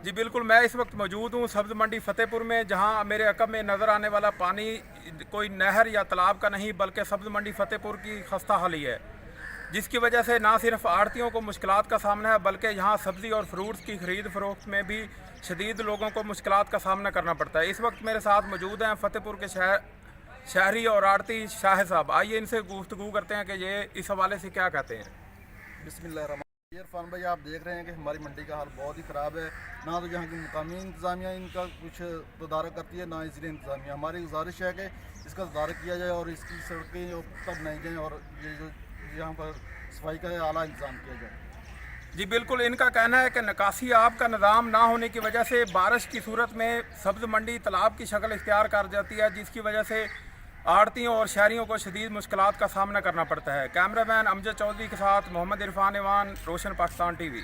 जी बिल्कुल, मैं इस वक्त मौजूद हूँ सब्ज़ मंडी फ़तेहपुर में, जहाँ मेरे अक़ब में नज़र आने वाला पानी कोई नहर या तालाब का नहीं बल्कि सब्ज़ मंडी फ़तेहपुर की खस्ता हाली है, जिसकी वजह से ना सिर्फ आड़तियों को मुश्किलात का सामना है बल्कि यहाँ सब्ज़ी और फ्रूट्स की ख़रीद फ़रोख्त में भी शदीद लोगों को मुश्किलात का सामना करना पड़ता है। इस वक्त मेरे साथ मौजूद हैं फ़तेहपुर के शहरी और आड़ती शाह साहब। आइए इनसे गुफ्तगू करते हैं कि ये इस हवाले से क्या कहते हैं। बिस्मिल्लाह। इरफान भाई, आप देख रहे हैं कि हमारी मंडी का हाल बहुत ही ख़राब है। ना तो यहाँ की मुकामी इंतज़ामिया इनका कुछ तदारक करती है, ना ज़िला इंतज़ामिया। हमारी गुजारिश है कि इसका तदारक किया जाए और इसकी सड़कें तब बनाई जाएँ और ये जो यहाँ पर सफाई का आला इंतज़ाम किया जाए। जी बिल्कुल, इनका कहना है कि निकासी आब का निज़ाम ना होने की वजह से बारिश की सूरत में सब्ज़ मंडी तालाब की शक्ल इख्तियार कर जाती है, जिसकी वजह से आड़तियों और शहरियों को शदीद मुश्किलात का सामना करना पड़ता है। कैमरामैन अमजद चौधरी के साथ मोहम्मद इरफान ईवान, रोशन पाकिस्तान टीवी।